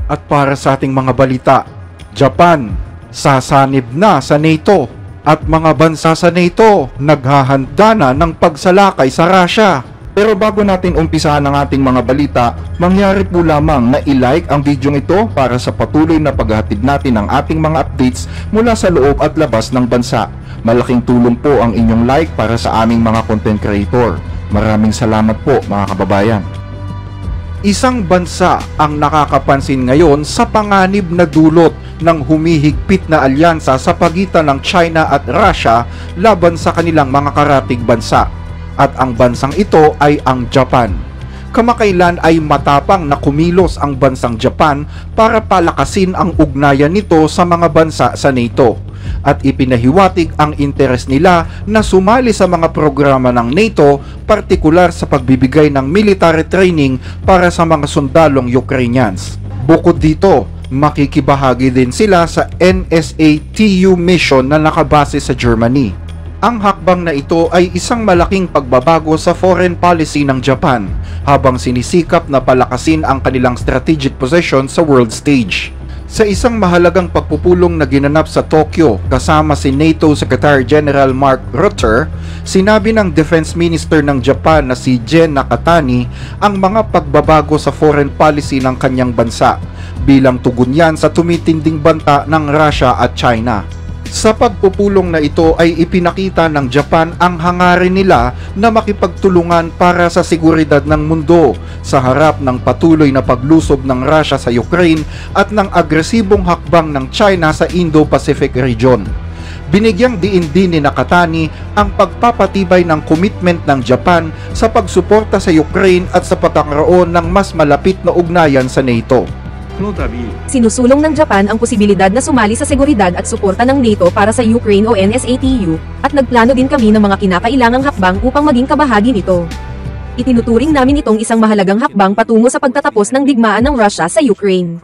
At para sa ating mga balita, Japan, sasanib na sa NATO at mga bansa sa NATO naghahanda na ng pagsalakay sa Russia. Pero bago natin umpisahan ang ating mga balita, mangyari po lamang na i-like ang video ito para sa patuloy na paghahatid natin ng ating mga updates mula sa loob at labas ng bansa. Malaking tulong po ang inyong like para sa aming mga content creator. Maraming salamat po mga kababayan. Isang bansa ang nakakapansin ngayon sa panganib na dulot ng humihigpit na alyansa sa pagitan ng China at Russia laban sa kanilang mga karatig bansa. At ang bansang ito ay ang Japan. Kamakailan ay matapang na kumilos ang bansang Japan para palakasin ang ugnayan nito sa mga bansa sa NATO. At ipinahiwatig ang interes nila na sumali sa mga programa ng NATO, partikular sa pagbibigay ng military training para sa mga sundalong Ukrainians. Bukod dito, makikibahagi din sila sa NSA-TU mission na nakabase sa Germany. Ang hakbang na ito ay isang malaking pagbabago sa foreign policy ng Japan habang sinisikap na palakasin ang kanilang strategic position sa world stage. Sa isang mahalagang pagpupulong na ginanap sa Tokyo kasama si NATO Secretary General Mark Rutte, sinabi ng Defense Minister ng Japan na si Gen Nakatani ang mga pagbabago sa foreign policy ng kanyang bansa bilang tugon yan sa tumitinding banta ng Russia at China. Sa pagpupulong na ito ay ipinakita ng Japan ang hangarin nila na makipagtulungan para sa seguridad ng mundo sa harap ng patuloy na paglusob ng Russia sa Ukraine at ng agresibong hakbang ng China sa Indo-Pacific region. Binigyang diin din ni Nakatani ang pagpapatibay ng commitment ng Japan sa pagsuporta sa Ukraine at sa pagkakaroon ng mas malapit na ugnayan sa NATO. Sinusulong ng Japan ang posibilidad na sumali sa seguridad at suporta ng NATO para sa Ukraine o NSATU, at nagplano din kami ng mga kinakailangang hakbang upang maging kabahagi nito. Itinuturing namin itong isang mahalagang hakbang patungo sa pagtatapos ng digmaan ng Russia sa Ukraine.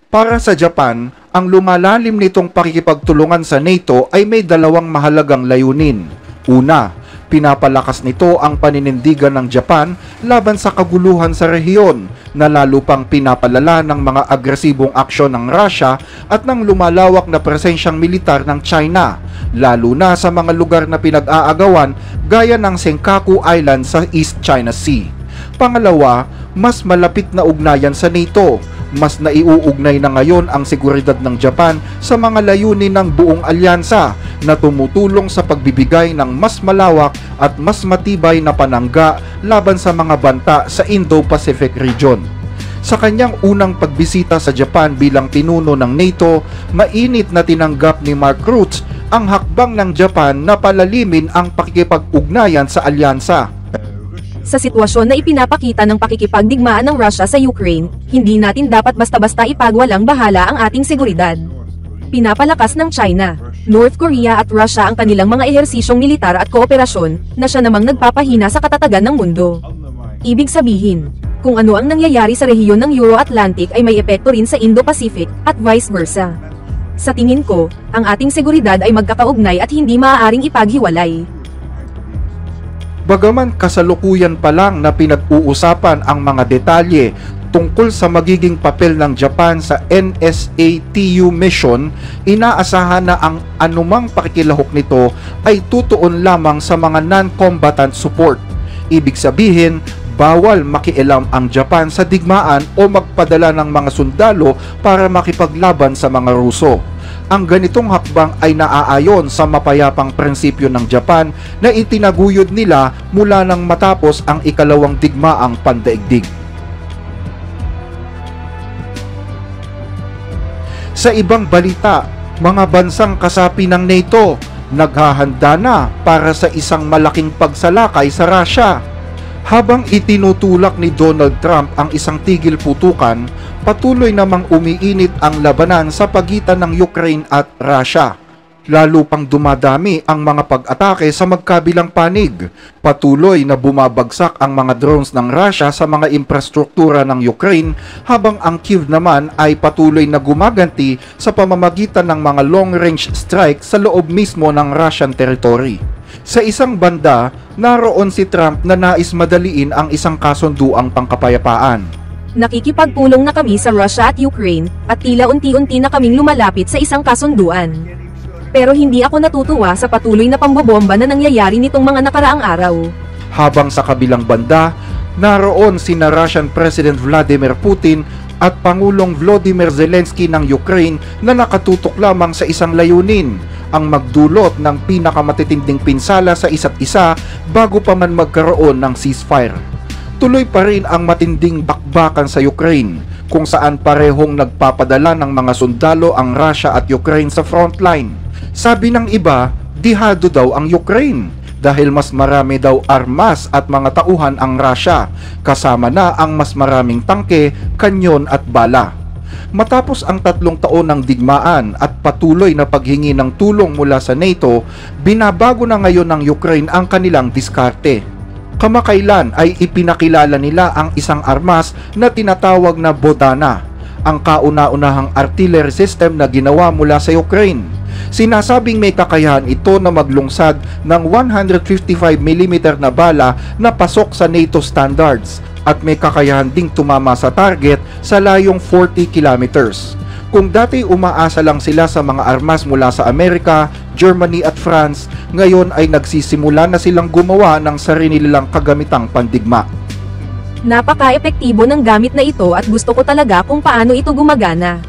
Para sa Japan, ang lumalalim nitong pakikipagtulungan sa NATO ay may dalawang mahalagang layunin. Una, pinapalakas nito ang paninindigan ng Japan laban sa kaguluhan sa rehiyon na lalo pang pinapalala ng mga agresibong aksyon ng Russia at ng lumalawak na presensyang militar ng China, lalo na sa mga lugar na pinag-aagawan gaya ng Senkaku Island sa East China Sea. Pangalawa, mas malapit na ugnayan sa NATO. Mas naiuugnay na ngayon ang seguridad ng Japan sa mga layunin ng buong alyansa na tumutulong sa pagbibigay ng mas malawak at mas matibay na panangga laban sa mga banta sa Indo-Pacific region. Sa kanyang unang pagbisita sa Japan bilang pinuno ng NATO, mainit na tinanggap ni Mark Rutte ang hakbang ng Japan na palalimin ang pakikipag-ugnayan sa alyansa. Sa sitwasyon na ipinapakita ng pakikipagdigmaan ng Russia sa Ukraine, hindi natin dapat basta-basta ipagwalang bahala ang ating seguridad. Pinapalakas ng China, North Korea at Russia ang kanilang mga ehersisyong militar at kooperasyon na siya namang nagpapahina sa katatagan ng mundo. Ibig sabihin, kung ano ang nangyayari sa rehiyon ng Euro-Atlantic ay may epekto rin sa Indo-Pacific at vice versa. Sa tingin ko, ang ating seguridad ay magkakaugnay at hindi maaaring ipaghiwalay. Bagaman kasalukuyan pa lang na pinag-uusapan ang mga detalye tungkol sa magiging papel ng Japan sa NSATU mission, inaasahan na ang anumang pakikilahok nito ay tutuon lamang sa mga non-combatant support. Ibig sabihin, bawal makialam ang Japan sa digmaan o magpadala ng mga sundalo para makipaglaban sa mga Ruso. Ang ganitong hakbang ay naaayon sa mapayapang prinsipyo ng Japan na itinaguyod nila mula nang matapos ang ikalawang digmaang pandaigdig. Sa ibang balita, mga bansang kasapi ng NATO naghahanda na para sa isang malaking pagsalakay sa Russia. Habang itinutulak ni Donald Trump ang isang tigil putukan, patuloy namang umiinit ang labanan sa pagitan ng Ukraine at Russia. Lalo pang dumadami ang mga pag-atake sa magkabilang panig. Patuloy na bumabagsak ang mga drones ng Russia sa mga infrastruktura ng Ukraine, habang ang Kyiv naman ay patuloy na gumaganti sa pamamagitan ng mga long-range strike sa loob mismo ng Russian territory. Sa isang banda, naroon si Trump na nais madaliin ang isang kasunduang pangkapayapaan. Nakikipagpulong na kami sa Russia at Ukraine, at tila unti-unti na kaming lumalapit sa isang kasunduan. Pero hindi ako natutuwa sa patuloy na pambobomba na nangyayari nitong mga nakaraang araw. Habang sa kabilang banda, naroon sina Russian President Vladimir Putin at Pangulong Volodymyr Zelensky ng Ukraine na nakatutok lamang sa isang layunin, ang magdulot ng pinakamatitinding pinsala sa isa't isa bago pa man magkaroon ng ceasefire. Tuloy pa rin ang matinding bakbakan sa Ukraine, kung saan parehong nagpapadala ng mga sundalo ang Russia at Ukraine sa frontline. Sabi ng iba, dihado daw ang Ukraine dahil mas marami daw armas at mga tauhan ang Russia, kasama na ang mas maraming tangke, kanyon at bala. Matapos ang 3 taon ng digmaan at patuloy na paghingi ng tulong mula sa NATO, binabago na ngayon ng Ukraine ang kanilang diskarte. Kamakailan ay ipinakilala nila ang isang armas na tinatawag na Bodana, ang kauna-unahang artillery system na ginawa mula sa Ukraine. Sinasabing may kakayahan ito na maglungsad ng 155mm na bala na pasok sa NATO standards at may kakayahan ding tumama sa target sa layong 40 kilometers. Kung dati umaasa lang sila sa mga armas mula sa Amerika, Germany at France, ngayon ay nagsisimula na silang gumawa ng sarili nilang kagamitang pandigma. Napaka-epektibo ng gamit na ito at gusto ko talaga kung paano ito gumagana.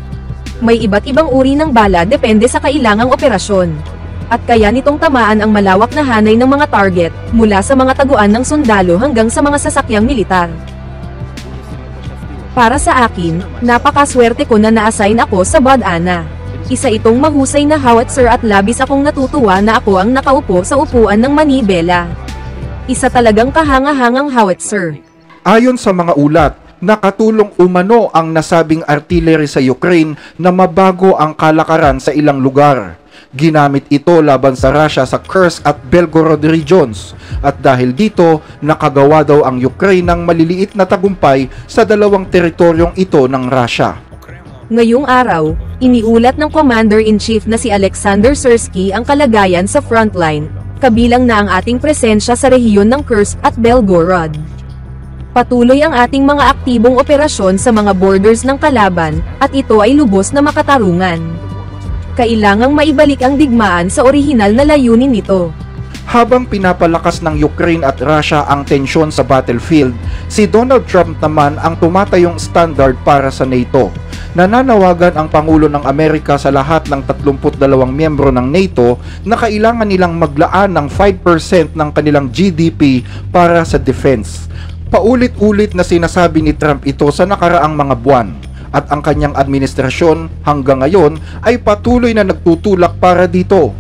May iba't ibang uri ng bala depende sa kailangang operasyon. At kaya nitong tamaan ang malawak na hanay ng mga target, mula sa mga taguan ng sundalo hanggang sa mga sasakyang militar. Para sa akin, napakaswerte ko na na-assign ako sa Bodana. Isa itong mahusay na howitzer at labis akong natutuwa na ako ang nakaupo sa upuan ng manibela. Isa talagang kahanga-hangang howitzer. Ayon sa mga ulat, nakatulong umano ang nasabing artillery sa Ukraine na mabago ang kalakaran sa ilang lugar. Ginamit ito laban sa Russia sa Kursk at Belgorod regions, at dahil dito, nakagawa daw ang Ukraine ng maliliit na tagumpay sa dalawang teritoryong ito ng Russia. Ngayong araw, iniulat ng Commander-in-Chief na si Alexander Syrskyi ang kalagayan sa frontline, kabilang na ang ating presensya sa rehiyon ng Kursk at Belgorod. Patuloy ang ating mga aktibong operasyon sa mga borders ng kalaban, at ito ay lubos na makatarungan. Kailangang maibalik ang digmaan sa orihinal na layunin nito. Habang pinapalakas ng Ukraine at Russia ang tensyon sa battlefield, si Donald Trump naman ang tumatayong standard para sa NATO. Nananawagan ang Pangulo ng Amerika sa lahat ng 32 miyembro ng NATO na kailangan nilang maglaan ng 5% ng kanilang GDP para sa defense. Paulit-ulit na sinasabi ni Trump ito sa nakaraang mga buwan. At ang kanyang administrasyon hanggang ngayon ay patuloy na nagtutulak para dito.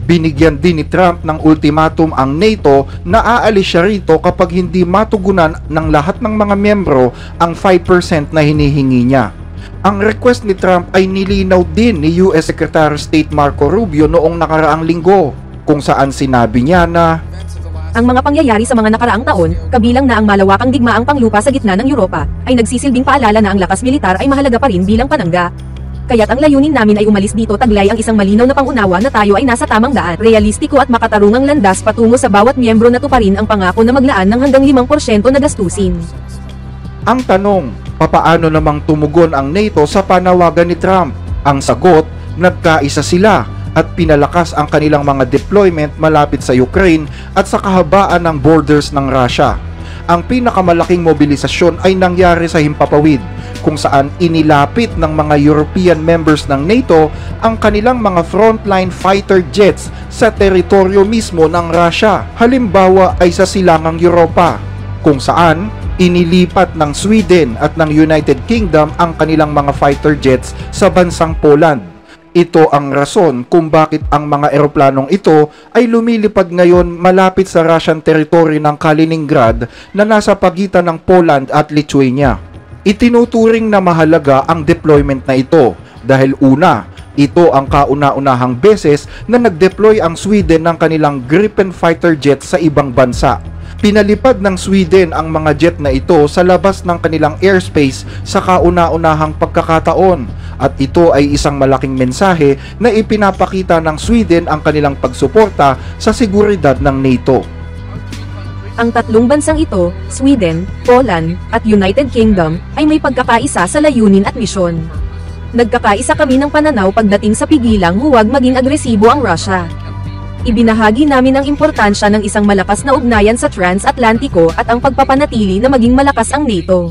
Binigyan din ni Trump ng ultimatum ang NATO na aalis siya rito kapag hindi matugunan ng lahat ng mga miyembro ang 5% na hinihingi niya. Ang request ni Trump ay nilinaw din ni US Secretary of State Marco Rubio noong nakaraang linggo, kung saan sinabi niya na ang mga pangyayari sa mga nakaraang taon, kabilang na ang malawakang digmaang panglupa sa gitna ng Europa, ay nagsisilbing paalala na ang lakas militar ay mahalaga pa rin bilang panangga. Kaya't ang layunin namin ay umalis dito taglay ang isang malinaw na pangunawa na tayo ay nasa tamang daan, realistiko at makatarungang landas patungo sa bawat miyembro na tuparin ang pangako na maglaan ng hanggang 5% na gastusin. Ang tanong, papaano namang tumugon ang NATO sa panawagan ni Trump? Ang sagot, nagkaisa sila at pinalakas ang kanilang mga deployment malapit sa Ukraine at sa kahabaan ng borders ng Russia. Ang pinakamalaking mobilisasyon ay nangyari sa Himpapawid, kung saan inilapit ng mga European members ng NATO ang kanilang mga frontline fighter jets sa teritoryo mismo ng Russia. Halimbawa ay sa silangang Europa, kung saan inilipat ng Sweden at ng United Kingdom ang kanilang mga fighter jets sa bansang Poland. Ito ang rason kung bakit ang mga eroplanong ito ay lumilipad ngayon malapit sa Russian territory ng Kaliningrad na nasa pagitan ng Poland at Lithuania. Itinuturing na mahalaga ang deployment na ito dahil una, ito ang kauna-unahang beses na nag-deploy ang Sweden ng kanilang Gripen fighter jet sa ibang bansa. Pinalipad ng Sweden ang mga jet na ito sa labas ng kanilang airspace sa kauna-unahang pagkakataon, at ito ay isang malaking mensahe na ipinapakita ng Sweden ang kanilang pagsuporta sa seguridad ng NATO. Ang tatlong bansang ito, Sweden, Poland, at United Kingdom, ay may pagkakaisa sa layunin at misyon. Nagkakaisa kami ng pananaw pagdating sa pigilang huwag maging agresibo ang Russia. Ibinahagi namin ang importansya ng isang malakas na ugnayan sa Trans-Atlantiko at ang pagpapanatili na maging malakas ang NATO.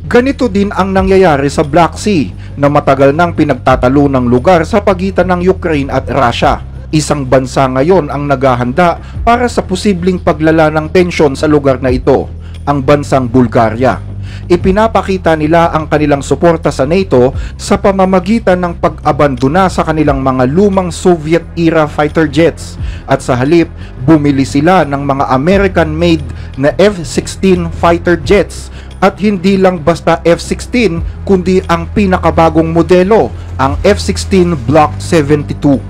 Ganito din ang nangyayari sa Black Sea na matagal nang pinagtatalo ng lugar sa pagitan ng Ukraine at Russia. Isang bansa ngayon ang naghahanda para sa posibleng paglala ng tensyon sa lugar na ito, ang bansang Bulgaria. Ipinapakita nila ang kanilang suporta sa NATO sa pamamagitan ng pag-abandona sa kanilang mga lumang Soviet-era fighter jets at sa halip, bumili sila ng mga American-made na F-16 fighter jets at hindi lang basta F-16 kundi ang pinakabagong modelo, ang F-16 Block 72.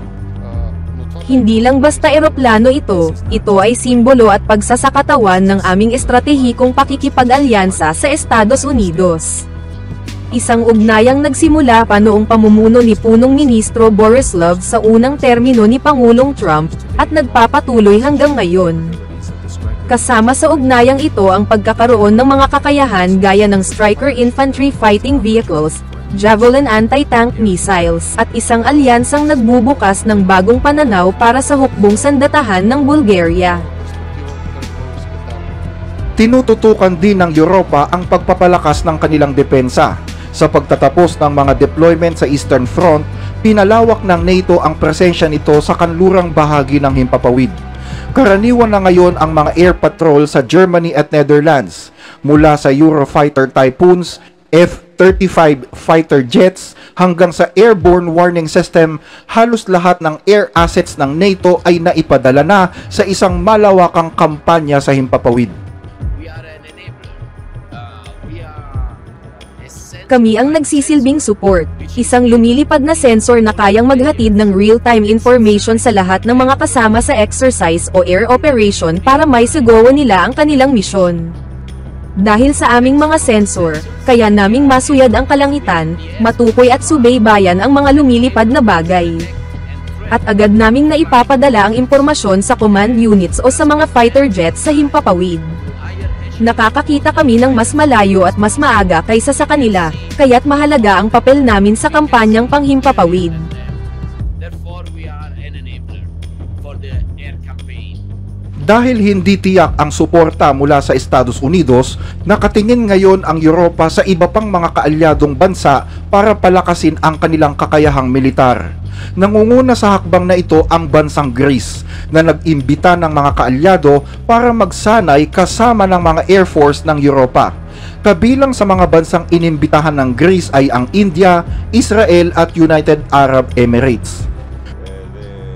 Hindi lang basta eroplano ito ay simbolo at pagsasakatawan ng aming estratehikong pakikipag-alyansa sa Estados Unidos. Isang ugnayang nagsimula pa noong pamumuno ni punong ministro Borislav sa unang termino ni Pangulong Trump, at nagpapatuloy hanggang ngayon. Kasama sa ugnayang ito ang pagkakaroon ng mga kakayahan gaya ng Stryker infantry fighting vehicles, Javelin anti-tank missiles, at isang alyansang nagbubukas ng bagong pananaw para sa hukbong sandatahan ng Bulgaria. Tinututukan din ng Europa ang pagpapalakas ng kanilang depensa. Sa pagtatapos ng mga deployment sa Eastern Front, pinalawak ng NATO ang presensya nito sa kanlurang bahagi ng himpapawid. Karaniwan na ngayon ang mga air patrol sa Germany at Netherlands, mula sa Eurofighter Typhoons, F-35 fighter jets hanggang sa airborne warning system. Halos lahat ng air assets ng NATO ay naipadala na sa isang malawakang kampanya sa himpapawid. Kami ang nagsisilbing support, isang lumilipad na sensor na kayang maghatid ng real-time information sa lahat ng mga kasama sa exercise o air operation para maisagawa nila ang kanilang misyon. Dahil sa aming mga sensor, kaya naming masuyad ang kalangitan, matukoy at subaybayan ang mga lumilipad na bagay. At agad naming naipapadala ang impormasyon sa command units o sa mga fighter jets sa himpapawid. Nakakakita kami ng mas malayo at mas maaga kaysa sa kanila, kaya't mahalaga ang papel namin sa kampanyang panghimpapawid. Dahil hindi tiyak ang suporta mula sa Estados Unidos, nakatingin ngayon ang Europa sa iba pang mga kaalyadong bansa para palakasin ang kanilang kakayahang militar. Nangunguna sa hakbang na ito ang bansang Greece, na nag-imbita ng mga kaalyado para magsanay kasama ng mga Air Force ng Europa. Kabilang sa mga bansang inimbitahan ng Greece ay ang India, Israel at United Arab Emirates.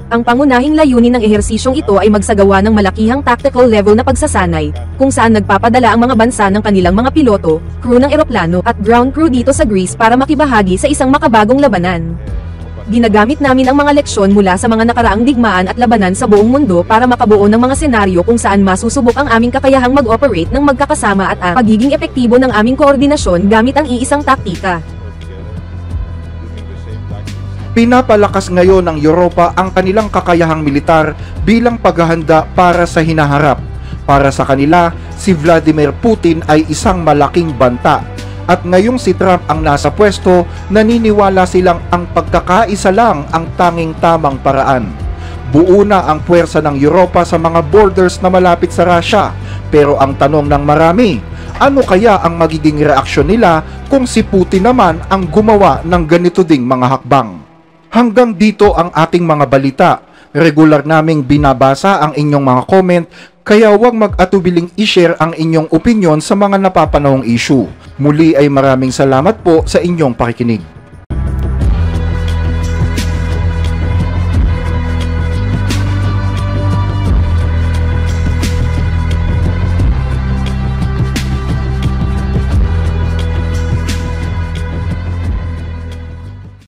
Ang pangunahing layunin ng ehersisyong ito ay magsagawa ng malakihang tactical level na pagsasanay, kung saan nagpapadala ang mga bansa ng kanilang mga piloto, crew ng eroplano at ground crew dito sa Greece para makibahagi sa isang makabagong labanan. Ginagamit namin ang mga leksyon mula sa mga nakaraang digmaan at labanan sa buong mundo para makabuo ng mga senaryo kung saan masusubok ang aming kakayahang mag-operate ng magkakasama at ang pagiging epektibo ng aming koordinasyon gamit ang iisang taktika. Pinapalakas ngayon ng Europa ang kanilang kakayahang militar bilang paghahanda para sa hinaharap. Para sa kanila, si Vladimir Putin ay isang malaking banta. At ngayong si Trump ang nasa pwesto, naniniwala silang ang pagkakaisa lang ang tanging tamang paraan. Buo na ang puwersa ng Europa sa mga borders na malapit sa Russia. Pero ang tanong ng marami, ano kaya ang magiging reaksyon nila kung si Putin naman ang gumawa ng ganito ding mga hakbang? Hanggang dito ang ating mga balita. Regular naming binabasa ang inyong mga comment, kaya huwag mag-atubiling i-share ang inyong opinion sa mga napapanahong issue. Muli ay maraming salamat po sa inyong pakikinig.